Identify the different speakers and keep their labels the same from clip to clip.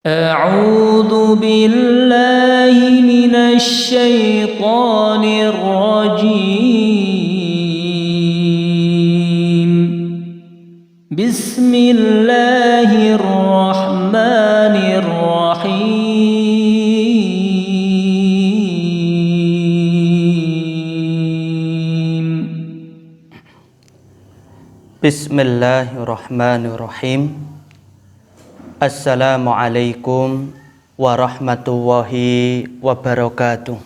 Speaker 1: أعوذ بالله من الشيطان الرجيم بسم الله الرحمن الرحيم
Speaker 2: بسم الله الرحمن الرحيم Assalamualaikum warahmatullahi wabarakatuh.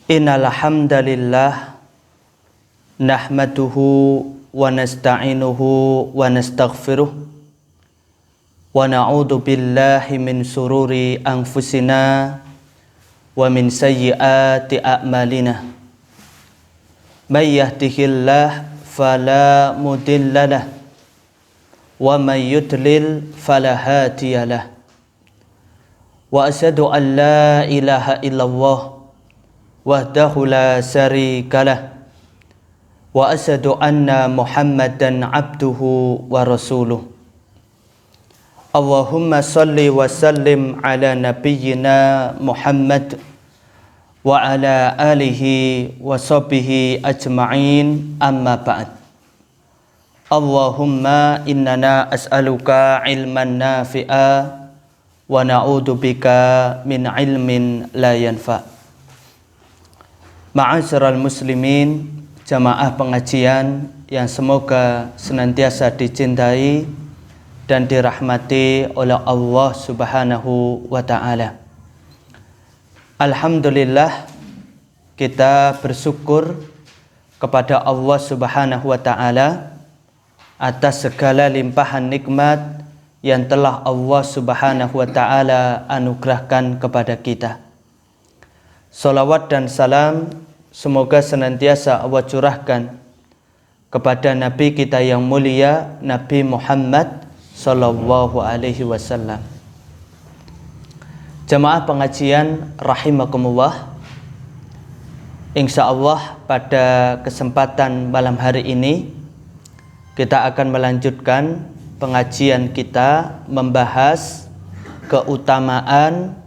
Speaker 2: Innal hamdalillah nahmaduhu wa nasta'inuhu wa nastaghfiruh wa na'udzu billahi min sururi anfusina wa min sayyiati a'malina. May yahdihillahu fala mudilla wa may yudlil fala hadiya lah. Wa asyhadu an la ilaha illallah wahdahu la syarika lah wa asyhadu anna Muhammadan abduhu wa rasuluh. Allahumma salli wa sallim ala nabiyyina Muhammad wa ala alihi wa sahbihi ajma'in, amma ba'd. Allahumma innana as'aluka ilman nafi'a wa na'udzubika min ilmin la yanfa'. Ma'asyiral muslimin, jamaah pengajian yang semoga senantiasa dicintai dan dirahmati oleh Allah Subhanahu wa ta'ala. Alhamdulillah, kita bersyukur kepada Allah Subhanahu wa ta'ala atas segala limpahan nikmat yang telah Allah Subhanahu wa ta'ala anugerahkan kepada kita. Salawat dan salam semoga senantiasa Allah curahkan kepada Nabi kita yang mulia, Nabi Muhammad sallallahu alaihi wasallam. Jamaah pengajian rahimakumullah, insyaallah pada kesempatan malam hari ini kita akan melanjutkan pengajian kita membahas keutamaan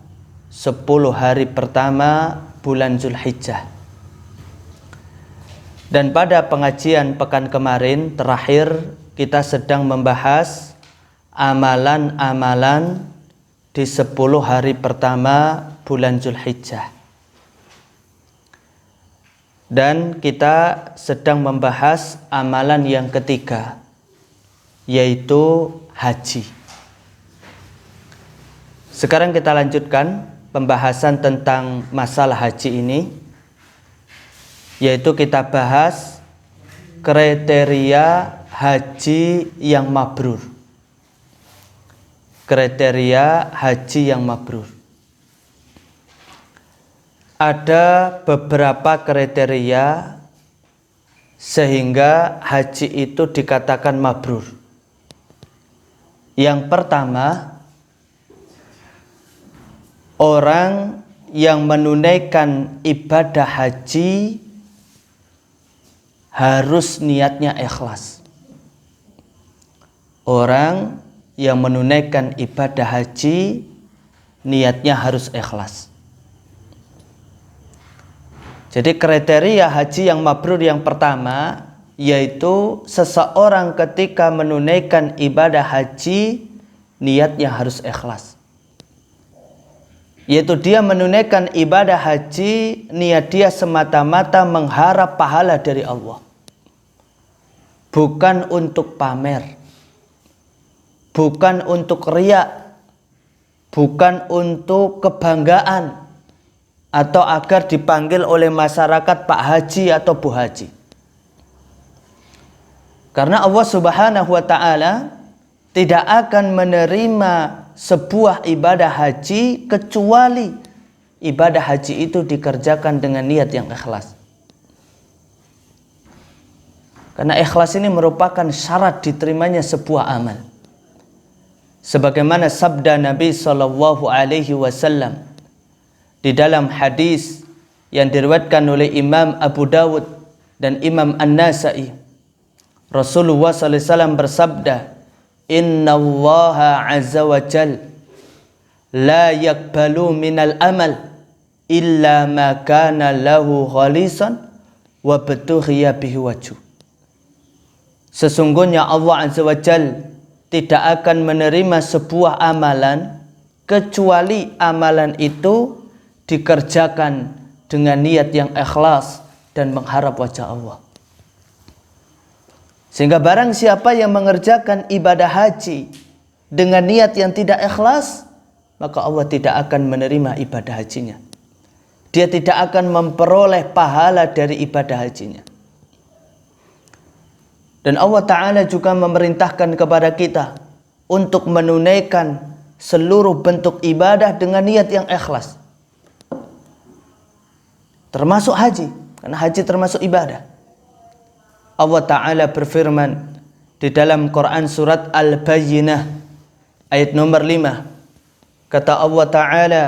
Speaker 2: 10 hari pertama bulan Zulhijjah. Dan pada pengajian pekan kemarin terakhir kita sedang membahas amalan-amalan di 10 hari pertama bulan Zulhijjah. Dan kita sedang membahas amalan yang ketiga, yaitu haji. Sekarang kita lanjutkan pembahasan tentang masalah haji ini, yaitu kita bahas kriteria haji yang mabrur. Kriteria haji yang mabrur. Ada beberapa kriteria sehingga haji itu dikatakan mabrur. Yang pertama, orang yang menunaikan ibadah haji harus niatnya ikhlas. Orang yang menunaikan ibadah haji niatnya harus ikhlas. Jadi kriteria haji yang mabrur yang pertama yaitu seseorang ketika menunaikan ibadah haji niatnya harus ikhlas. Yaitu dia menunaikan ibadah haji niat dia semata-mata mengharap pahala dari Allah, bukan untuk pamer, bukan untuk riya, bukan untuk kebanggaan atau agar dipanggil oleh masyarakat Pak Haji atau Bu Haji. Karena Allah Subhanahu wa ta'ala tidak akan menerima sebuah ibadah haji kecuali ibadah haji itu dikerjakan dengan niat yang ikhlas. Karena ikhlas ini merupakan syarat diterimanya sebuah amal. Sebagaimana sabda Nabi sallallahu alaihi wasallam di dalam hadis yang diriwayatkan oleh Imam Abu Dawud dan Imam An-Nasa'i. Rasulullah sallallahu alaihi wasallam bersabda, "Innallaha azza wa jal la yaqbalu minal amal illa ma kana lahu khalisan wa batughiya bihi wajhu." Sesungguhnya Allah azza wa jal tidak akan menerima sebuah amalan kecuali amalan itu dikerjakan dengan niat yang ikhlas dan mengharap wajah Allah. Sehingga barang siapa yang mengerjakan ibadah haji dengan niat yang tidak ikhlas, maka Allah tidak akan menerima ibadah hajinya. Dia tidak akan memperoleh pahala dari ibadah hajinya. Dan Allah Ta'ala juga memerintahkan kepada kita untuk menunaikan seluruh bentuk ibadah dengan niat yang ikhlas. Termasuk haji, karena haji termasuk ibadah. Allah Ta'ala berfirman di dalam Quran surat Al-Bayyinah ayat nomor 5. Kata Allah Ta'ala,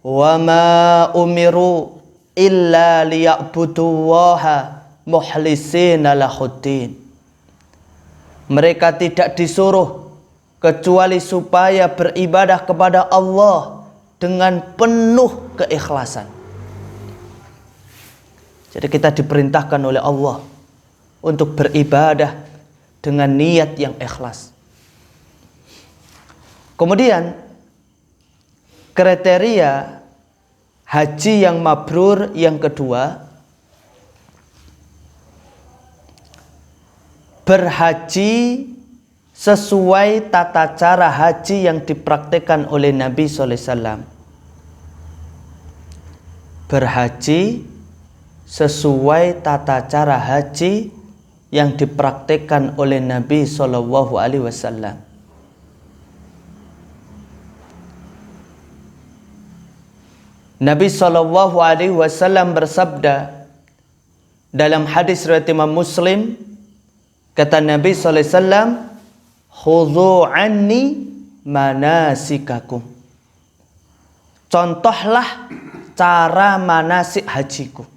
Speaker 2: "Wa ma umiru illa liya'budullaha mukhlisina lahuddin." Mereka tidak disuruh kecuali supaya beribadah kepada Allah dengan penuh keikhlasan. Jadi kita diperintahkan oleh Allah untuk beribadah dengan niat yang ikhlas. Kemudian kriteria haji yang mabrur yang kedua, berhaji sesuai tata cara haji yang dipraktikkan oleh Nabi sallallahu alaihi wasallam. Berhaji sesuai tata cara haji yang dipraktikkan oleh Nabi sallallahu alaihi wasallam. Nabi sallallahu alaihi wasallam bersabda dalam hadis riwayat Imam Muslim, kata Nabi sallallahu alaihi wasallam, "Khudhu anni manasikakum." Contohlah cara manasik hajiku.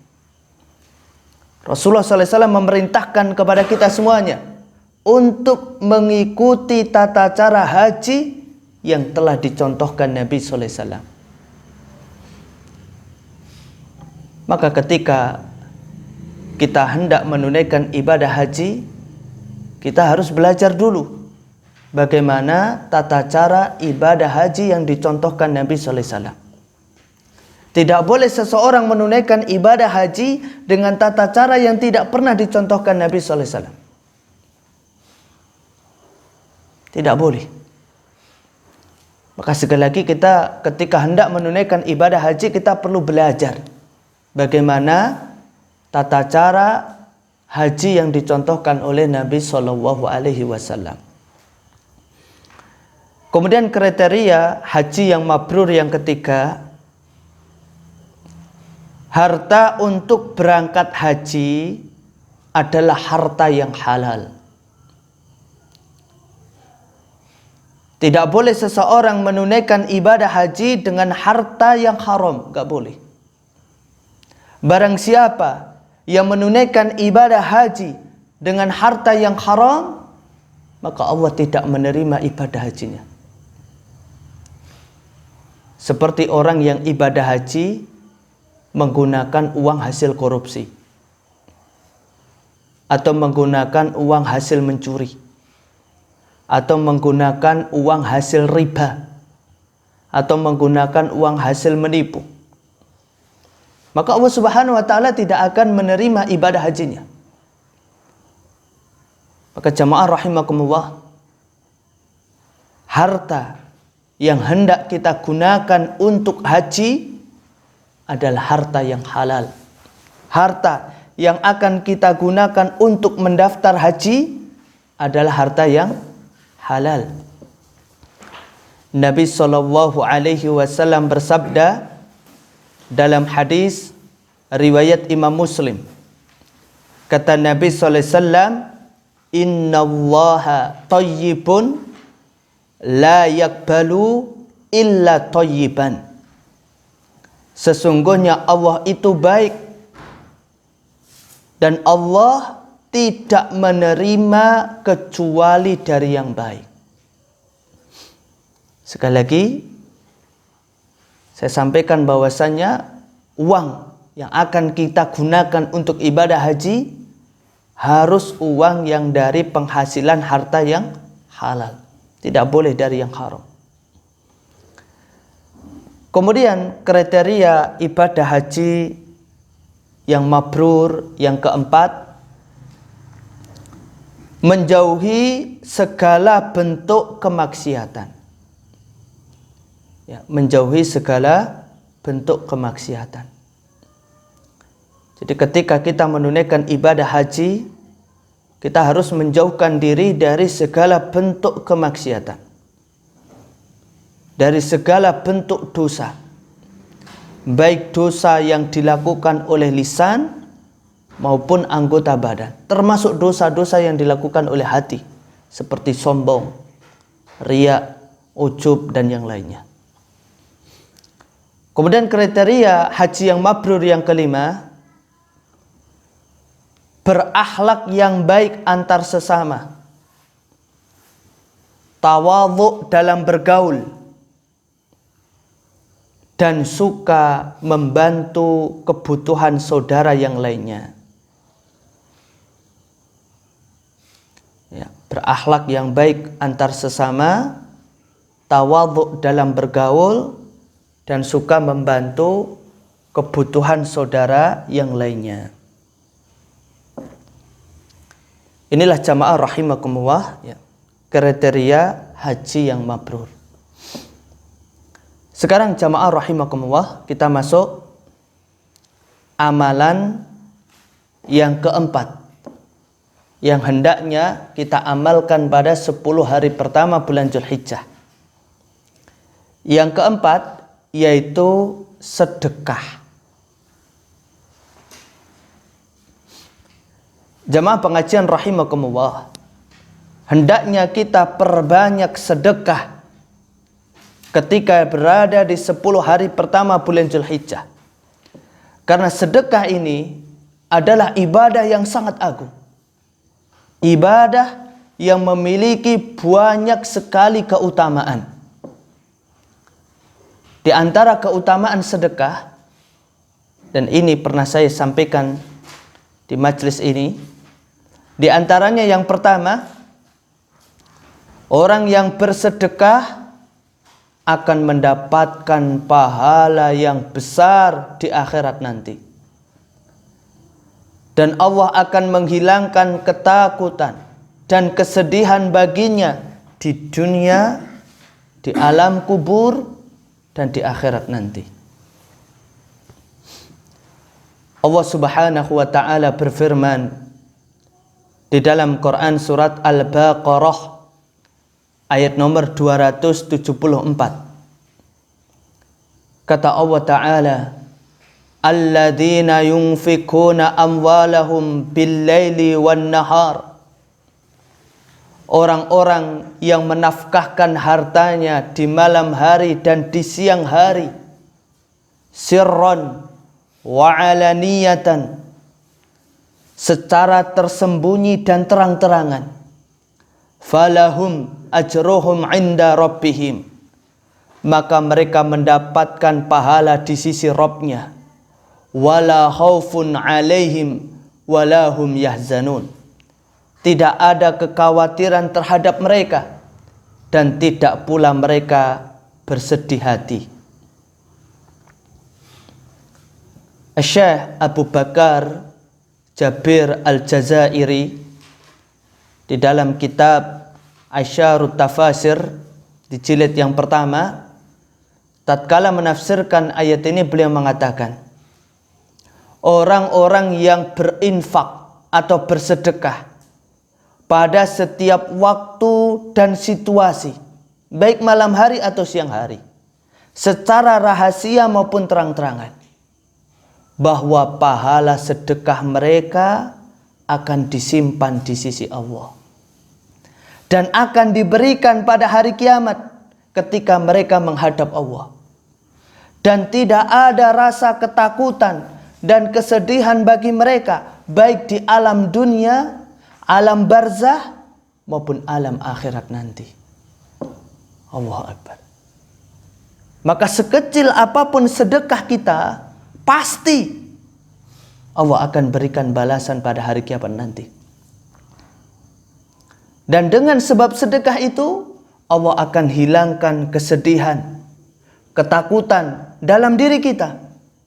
Speaker 2: Rasulullah SAW memerintahkan kepada kita semuanya untuk mengikuti tata cara haji yang telah dicontohkan Nabi SAW. Maka ketika kita hendak menunaikan ibadah haji, kita harus belajar dulu bagaimana tata cara ibadah haji yang dicontohkan Nabi SAW. Tidak boleh seseorang menunaikan ibadah haji dengan tata cara yang tidak pernah dicontohkan Nabi SAW. Tidak boleh. Maka sekali lagi kita ketika hendak menunaikan ibadah haji, kita perlu belajar bagaimana tata cara haji yang dicontohkan oleh Nabi SAW. Kemudian kriteria haji yang mabrur yang ketiga, harta untuk berangkat haji adalah harta yang halal. Tidak boleh seseorang menunaikan ibadah haji dengan harta yang haram, gak boleh. Barang siapa yang menunaikan ibadah haji dengan harta yang haram, maka Allah tidak menerima ibadah hajinya. Seperti orang yang ibadah haji menggunakan uang hasil korupsi atau menggunakan uang hasil mencuri atau menggunakan uang hasil riba atau menggunakan uang hasil menipu, maka Allah Subhanahu wa taala tidak akan menerima ibadah hajinya. Maka jamaah rahimakumullah, harta yang hendak kita gunakan untuk haji adalah harta yang halal. Harta yang akan kita gunakan untuk mendaftar haji adalah harta yang halal. Nabi sallallahu alaihi wasallam bersabda dalam hadis riwayat Imam Muslim. Kata Nabi sallallahu alaihi wasallam, "Innallaha thayyibun la yaqbalu illa thayyiban." Sesungguhnya Allah itu baik dan Allah tidak menerima kecuali dari yang baik. Sekali lagi saya sampaikan bahwasannya uang yang akan kita gunakan untuk ibadah haji harus uang yang dari penghasilan harta yang halal, tidak boleh dari yang haram. Kemudian kriteria ibadah haji yang mabrur yang keempat, menjauhi segala bentuk kemaksiatan. Ya, menjauhi segala bentuk kemaksiatan. Jadi ketika kita menunaikan ibadah haji, kita harus menjauhkan diri dari segala bentuk kemaksiatan, dari segala bentuk dosa, baik dosa yang dilakukan oleh lisan maupun anggota badan, termasuk dosa-dosa yang dilakukan oleh hati seperti sombong, riya, ujub dan yang lainnya. Kemudian kriteria haji yang mabrur yang kelima, berakhlak yang baik antar sesama, tawadhu dalam bergaul, dan suka membantu kebutuhan saudara yang lainnya. Ya, berakhlak yang baik antar sesama, tawadhu dalam bergaul, dan suka membantu kebutuhan saudara yang lainnya. Inilah jamaah rahimakumullah, ya, kriteria haji yang mabrur. Sekarang jamaah rahimakumullah, kita masuk amalan yang keempat yang hendaknya kita amalkan pada 10 hari pertama bulan Dzulhijjah. Yang keempat yaitu sedekah. Jamaah pengajian rahimakumullah, hendaknya kita perbanyak sedekah ketika berada di 10 hari pertama bulan Dzulhijjah. Karena sedekah ini adalah ibadah yang sangat agung. Ibadah yang memiliki banyak sekali keutamaan. Di antara keutamaan sedekah, dan ini pernah saya sampaikan di majelis ini, di antaranya yang pertama, orang yang bersedekah akan mendapatkan pahala yang besar di akhirat nanti. Dan Allah akan menghilangkan ketakutan dan kesedihan baginya di dunia, di alam kubur, dan di akhirat nanti. Allah Subhanahu wa taala berfirman di dalam Quran surat Al-Baqarah ayat nomor 274. Kata Allah taala, alladzina yunfikuna amwalahum bil-laili wan-nahar. Orang-orang yang menafkahkan hartanya di malam hari dan di siang hari, sirran wa alaniyatan, secara tersembunyi dan terang-terangan, falahum ajruhum inda rabbihim, maka mereka mendapatkan pahala di sisi Rabbnya, wala khaufun alaihim wala hum yahzanun. Tidak ada kekhawatiran terhadap mereka dan tidak pula mereka bersedih hati. Syekh Abu Bakar Jabir Al-Jazairi di dalam kitab Asyarut Tafasir di jilid yang pertama, tatkala menafsirkan ayat ini beliau mengatakan, orang-orang yang berinfak atau bersedekah pada setiap waktu dan situasi, baik malam hari atau siang hari, secara rahasia maupun terang-terangan, bahwa pahala sedekah mereka akan disimpan di sisi Allah dan akan diberikan pada hari kiamat ketika mereka menghadap Allah. dan tidak ada rasa ketakutan dan kesedihan bagi mereka, baik di alam dunia, alam barzah, maupun alam akhirat nanti. Allahu Akbar. Maka sekecil apapun sedekah kita, pasti Allah akan berikan balasan pada hari kiamat nanti. Dan dengan sebab sedekah itu, Allah akan hilangkan kesedihan, ketakutan dalam diri kita,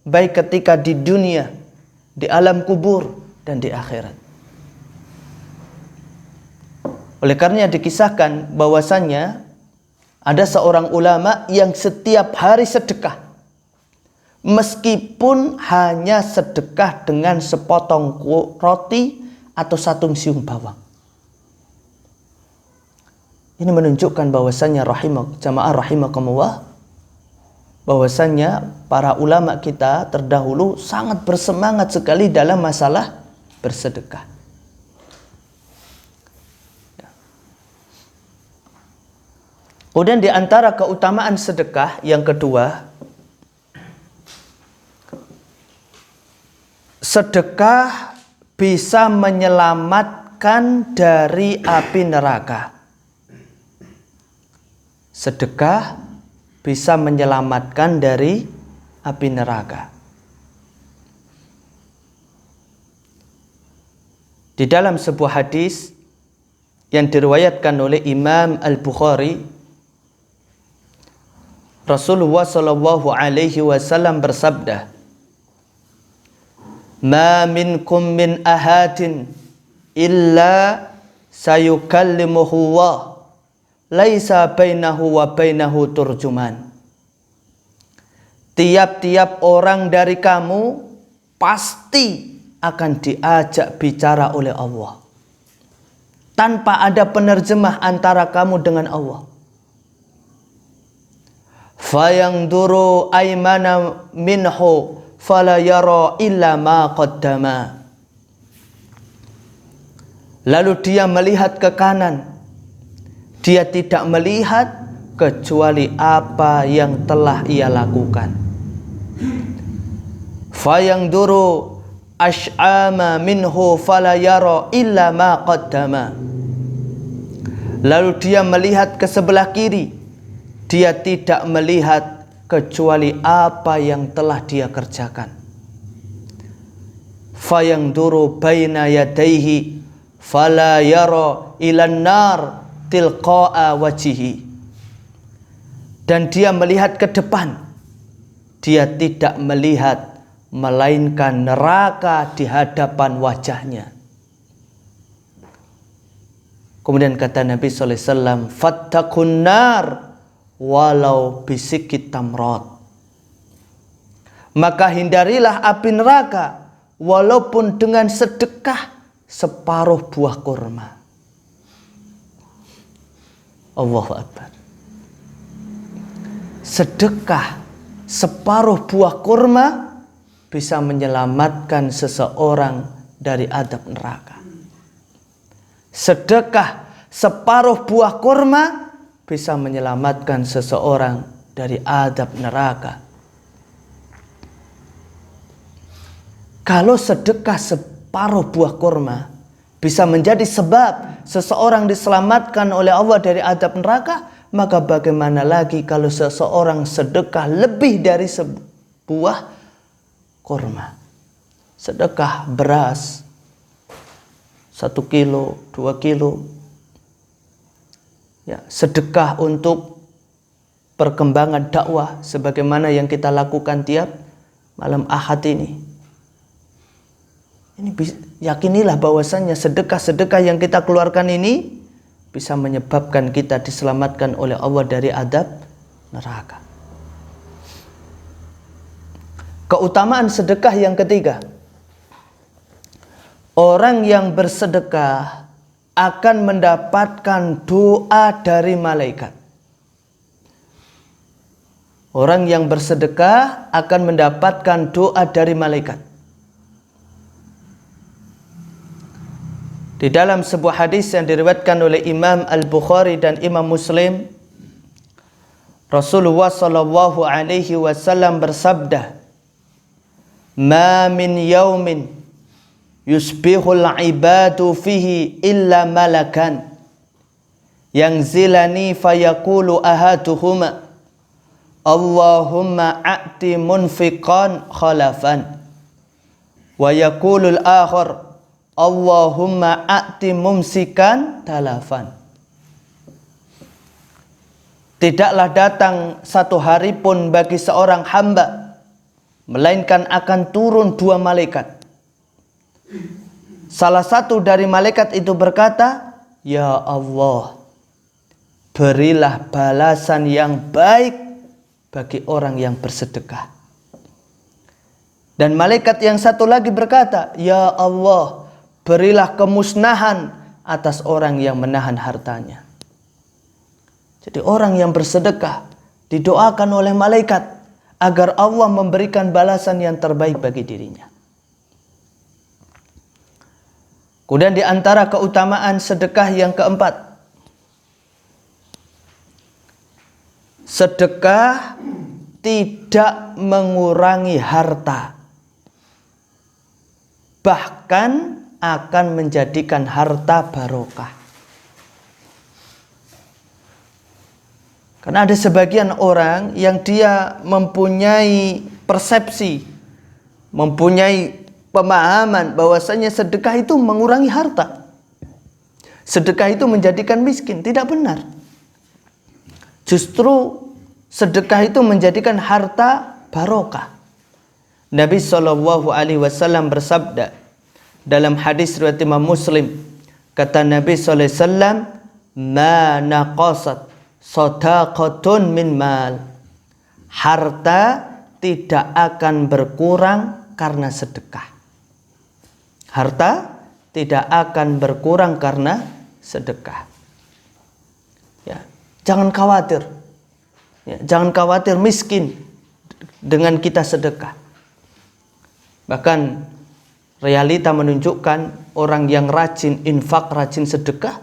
Speaker 2: baik ketika di dunia, di alam kubur, dan di akhirat. Oleh karenanya dikisahkan bahwasannya ada seorang ulama yang setiap hari sedekah, meskipun hanya sedekah dengan sepotong roti atau satu siung bawang. Ini menunjukkan bahwasannya jamaah rahimakumullah, bahwasannya para ulama kita terdahulu sangat bersemangat sekali dalam masalah bersedekah. Kemudian di antara keutamaan sedekah yang kedua, sedekah bisa menyelamatkan dari api neraka. Sedekah bisa menyelamatkan dari api neraka. Di dalam sebuah hadis yang diriwayatkan oleh Imam Al-Bukhari, Rasulullah sallallahu alaihi wasallam bersabda, "Ma minkum min ahadin illa sayukallimuhu Allah, laisa bainahu wa bainahu turjuman." Tiap-tiap orang dari kamu pasti akan diajak bicara oleh Allah, tanpa ada penerjemah antara kamu dengan Allah. Fayangduru aymana minhu fala yara illa ma qaddama. Lalu dia melihat ke kanan, dia tidak melihat kecuali apa yang telah ia lakukan. Fayangduru ash'ama minhu fala yara illa ma qaddama. Lalu dia melihat ke sebelah kiri, dia tidak melihat kecuali apa yang telah dia kerjakan. Fayangduru baina yadayhi fala yara ilan nar tilqa'a wajhihi. Dan dia melihat ke depan, dia tidak melihat melainkan neraka di hadapan wajahnya. Kemudian kata Nabi sallallahu alaihi wasallam, "Fattaqun nar walau bisikit tamrot." Maka hindarilah api neraka walaupun dengan sedekah separuh buah kurma. Allahu Akbar. Sedekah separuh buah kurma bisa menyelamatkan seseorang dari adab neraka. Sedekah separuh buah kurma bisa menyelamatkan seseorang dari adab neraka. Kalau sedekah separuh buah kurma bisa menjadi sebab seseorang diselamatkan oleh Allah dari adab neraka, maka bagaimana lagi kalau seseorang sedekah lebih dari sebuah kurma. Sedekah beras 1 kilo, 2 kilo, ya, sedekah untuk perkembangan dakwah sebagaimana yang kita lakukan tiap malam Ahad ini. Yakinilah bahwasannya sedekah-sedekah yang kita keluarkan ini bisa menyebabkan kita diselamatkan oleh Allah dari adab neraka. Keutamaan sedekah yang ketiga, orang yang bersedekah akan mendapatkan doa dari malaikat. Orang yang bersedekah akan mendapatkan doa dari malaikat. Di dalam sebuah hadis yang diriwayatkan oleh Imam Al-Bukhari dan Imam Muslim, Rasulullah sallallahu alaihi wasallam bersabda, "Ma min yaumin yusbihul ibadu fihi illa malakan yanzilani fayaqulu ahaduhuma Allahumma a'ti munfiqan khalafan wa yaqulul akhar Allahumma a'ti mumsikan talafan." Tidaklah datang satu hari pun bagi seorang hamba, melainkan akan turun dua malaikat. Salah satu dari malaikat itu berkata, "Ya Allah, berilah balasan yang baik bagi orang yang bersedekah." Dan malaikat yang satu lagi berkata, "Ya Allah, berilah kemusnahan atas orang yang menahan hartanya." Jadi orang yang bersedekah didoakan oleh malaikat agar Allah memberikan balasan yang terbaik bagi dirinya. Kemudian di antara keutamaan sedekah yang keempat, sedekah tidak mengurangi harta, bahkan akan menjadikan harta barokah. Karena ada sebagian orang yang dia mempunyai persepsi, mempunyai pemahaman bahwasanya sedekah itu mengurangi harta. Sedekah itu menjadikan miskin. Tidak benar. Justru sedekah itu menjadikan harta barokah. Nabi SAW bersabda dalam hadis riwayat Imam Muslim, kata Nabi SAW, "Ma naqasat shadaqatun min mal." Harta tidak akan berkurang karena sedekah. Harta tidak akan berkurang karena sedekah. Ya, jangan khawatir. Ya, jangan khawatir miskin dengan kita sedekah. Bahkan realita menunjukkan orang yang rajin infak, rajin sedekah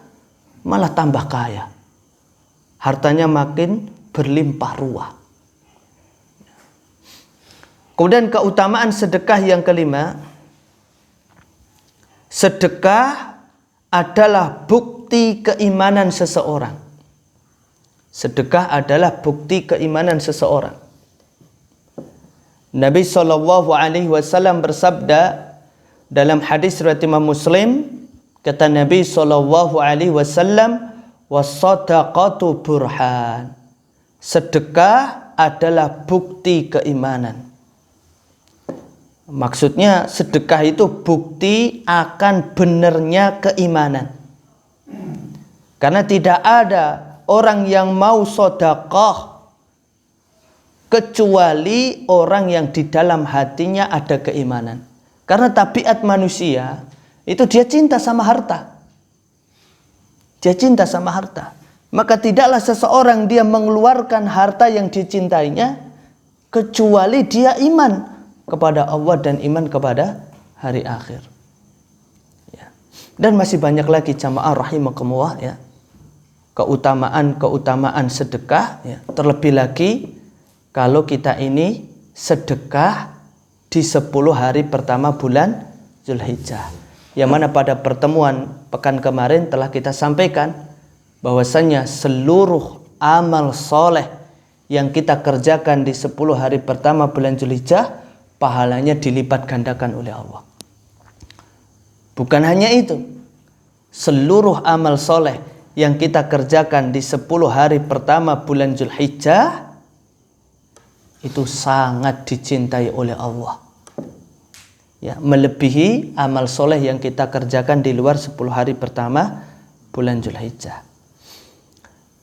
Speaker 2: malah tambah kaya. Hartanya makin berlimpah ruah. Kemudian keutamaan sedekah yang kelima, sedekah adalah bukti keimanan seseorang. Sedekah adalah bukti keimanan seseorang. Nabi SAW bersabda dalam hadis riwayat Imam Muslim, kata Nabi SAW, "Was-shadaqatu burhan." Sedekah adalah bukti keimanan. Maksudnya sedekah itu bukti akan benarnya keimanan. Karena tidak ada orang yang mau sedekah kecuali orang yang di dalam hatinya ada keimanan. Karena tabiat manusia itu dia cinta sama harta. Dia cinta sama harta. Maka tidaklah seseorang dia mengeluarkan harta yang dicintainya kecuali dia iman kepada Allah dan iman kepada hari akhir. Ya. Dan masih banyak lagi jamaah rahimakumullah ya. Keutamaan sedekah ya. Terlebih lagi kalau kita ini sedekah di 10 hari pertama bulan Zulhijjah. Yang mana pada pertemuan pekan kemarin telah kita sampaikan bahwasanya seluruh amal soleh yang kita kerjakan di 10 hari pertama bulan Zulhijjah pahalanya dilipat gandakan oleh Allah. Bukan hanya itu, seluruh amal soleh yang kita kerjakan di 10 hari pertama bulan Zulhijjah itu sangat dicintai oleh Allah. Ya, melebihi amal soleh yang kita kerjakan di luar 10 hari pertama bulan Zulhijjah.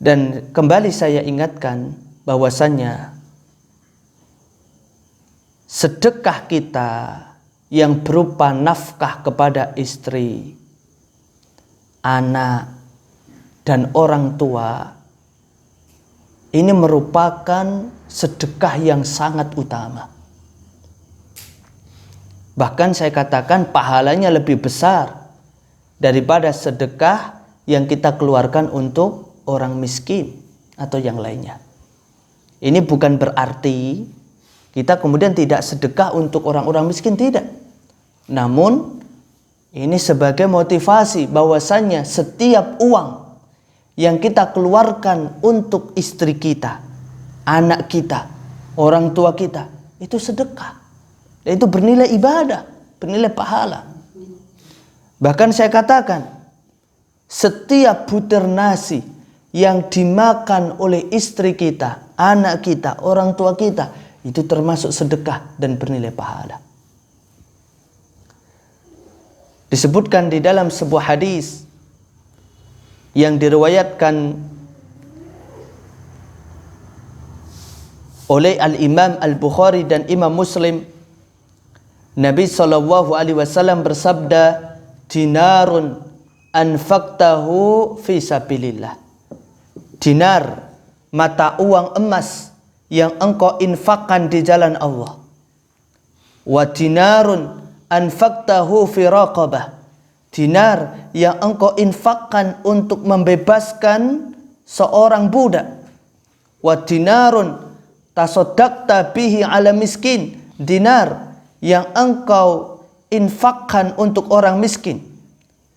Speaker 2: Dan kembali saya ingatkan bahwasannya sedekah kita yang berupa nafkah kepada istri, anak, dan orang tua ini merupakan sedekah yang sangat utama. Bahkan saya katakan pahalanya lebih besar daripada sedekah yang kita keluarkan untuk orang miskin atau yang lainnya. Ini bukan berarti kita kemudian tidak sedekah untuk orang-orang miskin, tidak. Namun ini sebagai motivasi bahwasannya setiap uang yang kita keluarkan untuk istri kita, anak kita, orang tua kita, itu sedekah. Dan itu bernilai ibadah, bernilai pahala. Bahkan saya katakan, setiap butir nasi yang dimakan oleh istri kita, anak kita, orang tua kita, itu termasuk sedekah dan bernilai pahala. Disebutkan di dalam sebuah hadis yang diriwayatkan oleh Al-Imam Al-Bukhari dan Imam Muslim, Nabi SAW bersabda, dinarun anfaqtahu fi sabilillah. Dinar, mata uang emas yang engkau infakkan di jalan Allah. Wa dinarun anfaqtahu fi raqabah. Dinar yang engkau infakkan untuk membebaskan seorang budak. Wa dinarun tasaddaqta bihi ala miskin. Dinar yang engkau infakkan untuk orang miskin.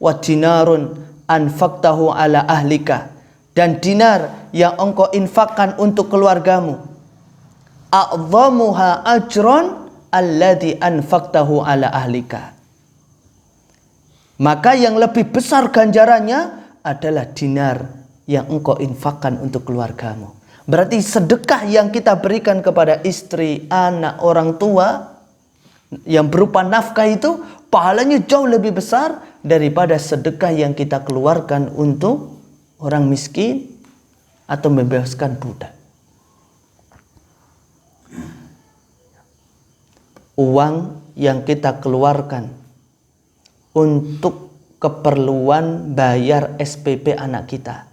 Speaker 2: Wa dinarun anfaqtahu ala ahlika. Dan dinar yang engkau infakkan untuk keluargamu. A'dhamuha ajron alladhi anfaqtahu ala ahlika. Maka yang lebih besar ganjarannya adalah dinar yang engkau infakkan untuk keluargamu. Berarti sedekah yang kita berikan kepada istri, anak, orang tua yang berupa nafkah itu pahalanya jauh lebih besar daripada sedekah yang kita keluarkan untuk orang miskin atau membebaskan budak. Uang yang kita keluarkan untuk keperluan bayar SPP anak kita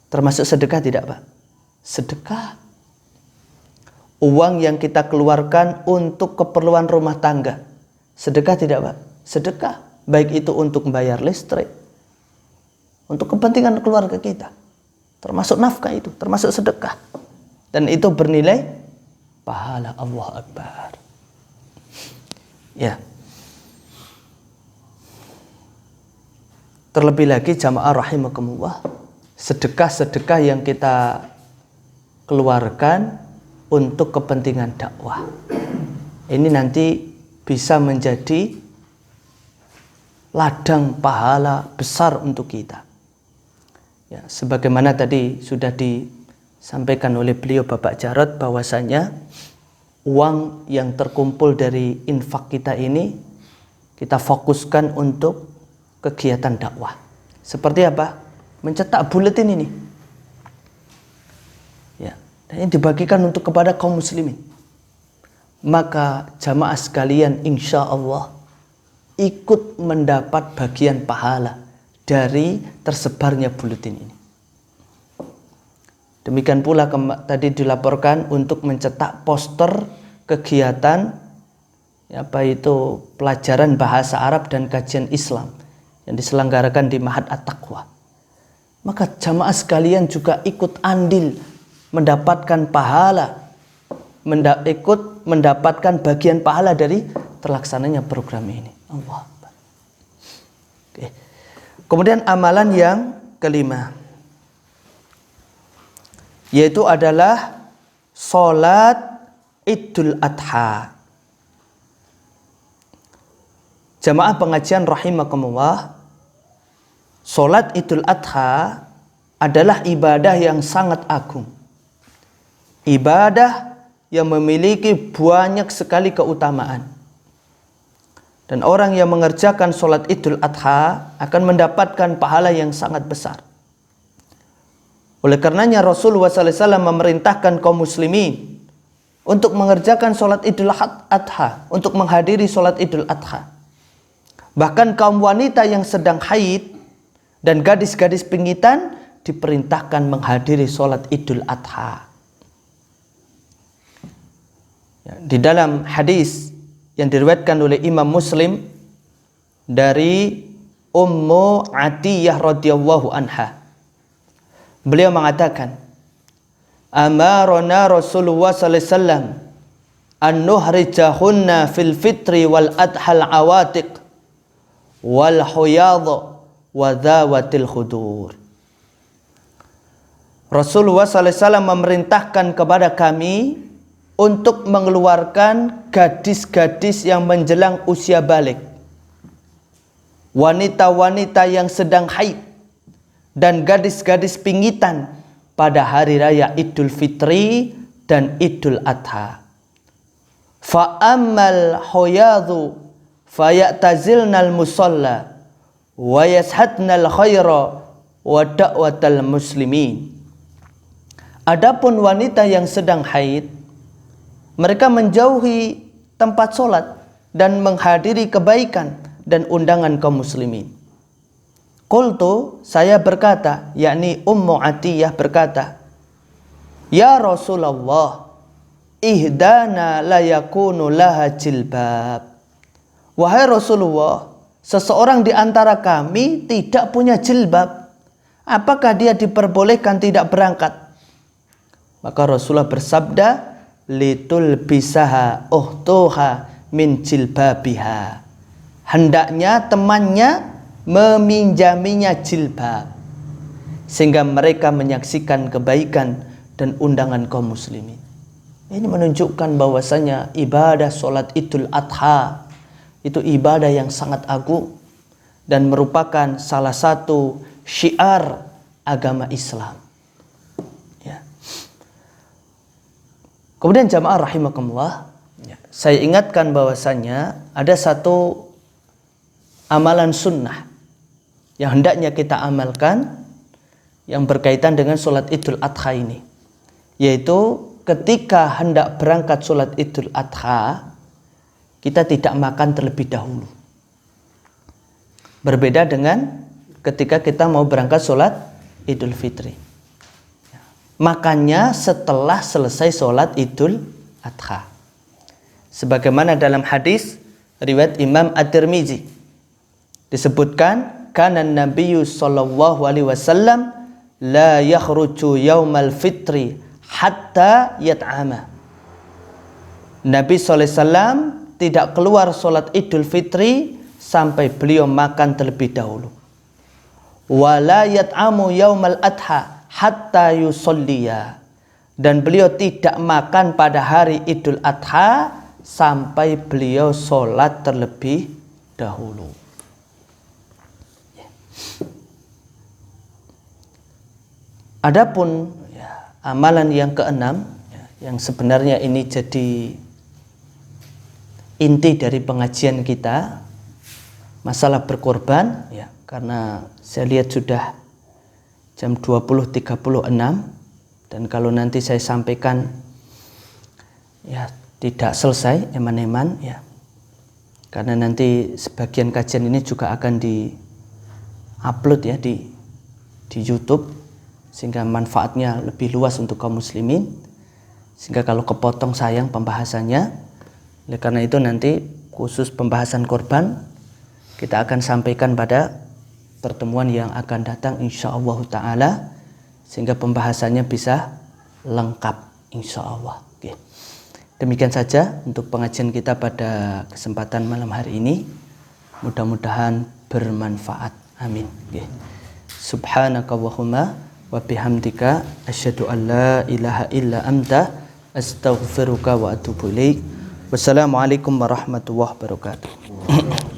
Speaker 2: termasuk sedekah tidak, Pak? Sedekah. Uang yang kita keluarkan untuk keperluan rumah tangga, sedekah tidak, Pak? Sedekah. Baik itu untuk membayar listrik, untuk kepentingan keluarga kita, termasuk nafkah, itu termasuk sedekah. Dan itu bernilai pahala. Allah Akbar. Ya. Terlebih lagi jamaah rahimakumullah, sedekah-sedekah yang kita keluarkan untuk kepentingan dakwah, ini nanti bisa menjadi ladang pahala besar untuk kita. Ya, sebagaimana tadi sudah disampaikan oleh beliau Bapak Jarod, bahwasanya uang yang terkumpul dari infak kita ini kita fokuskan untuk kegiatan dakwah. Seperti apa? Mencetak buletin ini. Ya, dan ini dibagikan untuk kepada kaum muslimin. Maka jamaah sekalian insya Allah ikut mendapat bagian pahala dari tersebarnya buletin ini. Demikian pula tadi dilaporkan untuk mencetak poster kegiatan apa itu pelajaran bahasa Arab dan kajian Islam yang diselenggarakan di Ma'had At-Taqwa. Maka jamaah sekalian juga ikut andil mendapatkan pahala, ikut mendapatkan bagian pahala dari terlaksananya program ini. Allah. Oke. Kemudian amalan yang kelima, yaitu adalah sholat Idul Adha. Jamaah pengajian rahimakumullah, sholat Idul Adha adalah ibadah yang sangat agung. Ibadah yang memiliki banyak sekali keutamaan. Dan orang yang mengerjakan sholat Idul Adha akan mendapatkan pahala yang sangat besar. Oleh karenanya Rasulullah SAW memerintahkan kaum muslimin untuk mengerjakan sholat Idul Adha, untuk menghadiri sholat Idul Adha. Bahkan kaum wanita yang sedang haid dan gadis-gadis pengitan diperintahkan menghadiri sholat Idul Adha. Di dalam hadis yang diriwayatkan oleh Imam Muslim dari Ummu Atiyah radhiyallahu anha, beliau mengatakan, amarona Rasulullah sallallahu alaihi wasallam an nuhrijahunna fil fitri wal adhal awatiq wal huyadh wa dhawatil khudur. Rasulullah sallallahu alaihi wasallam memerintahkan kepada kami untuk mengeluarkan gadis-gadis yang menjelang usia balik, wanita-wanita yang sedang haid, dan gadis-gadis pingitan pada hari raya Idul Fitri dan Idul Adha. Fa ammal huyadhu fayatazilnal musalla wa yashadnal khaira wa da'watal muslimin. Adapun wanita yang sedang haid, mereka menjauhi tempat sholat dan menghadiri kebaikan dan undangan kaum muslimin. Qultu, saya berkata, yakni Ummu Atiyah berkata, ya Rasulullah, ihdana la yakunu laha jilbab. Wahai Rasulullah, seseorang di antara kami tidak punya jilbab. Apakah dia diperbolehkan tidak berangkat? Maka Rasulullah bersabda, litul bisaha uhtuha min jilbabiha. Hendaknya temannya meminjaminya jilbab sehingga mereka menyaksikan kebaikan dan undangan kaum muslimin. Ini menunjukkan bahwasanya ibadah sholat Idul Adha itu ibadah yang sangat agung dan merupakan salah satu syiar agama Islam. Kemudian jamaah rahimakumullah, saya ingatkan bahwasanya ada satu amalan sunnah yang hendaknya kita amalkan yang berkaitan dengan sholat Idul Adha ini, yaitu ketika hendak berangkat sholat Idul Adha, kita tidak makan terlebih dahulu. Berbeda dengan ketika kita mau berangkat sholat Idul Fitri. Makannya setelah selesai sholat Idul Adha. Sebagaimana dalam hadis riwayat Imam At-Tirmizi disebutkan, kana Nabiyyu sallallahu alaihi wasallam la yakhruju yaumal fitri hatta yat'ama. Nabi sallallahu alaihi wasallam tidak keluar sholat Idul Fitri sampai beliau makan terlebih dahulu. Wala yat'amu yaumal adha hatta yusolliya, dan beliau tidak makan pada hari Idul Adha sampai beliau sholat terlebih dahulu. Adapun amalan yang keenam, yang sebenarnya ini jadi inti dari pengajian kita, masalah berkorban, karena saya lihat sudah jam 20.36, dan kalau nanti saya sampaikan tidak selesai eman-eman, karena nanti sebagian kajian ini juga akan di-upload di YouTube, sehingga manfaatnya lebih luas untuk kaum muslimin, sehingga kalau kepotong sayang pembahasannya. Oleh karena itu nanti khusus pembahasan korban kita akan sampaikan pada pertemuan yang akan datang insyaallah ta'ala, sehingga pembahasannya bisa lengkap insyaallah. Oke. Demikian saja untuk pengajian kita pada kesempatan malam hari ini, mudah-mudahan bermanfaat, amin. Oke. Subhanakallahumma wa bihamdika asyhadu an la ilaha illa anta astaghfiruka wa atubu ilaik. Wassalamualaikum warahmatullahi wabarakatuh.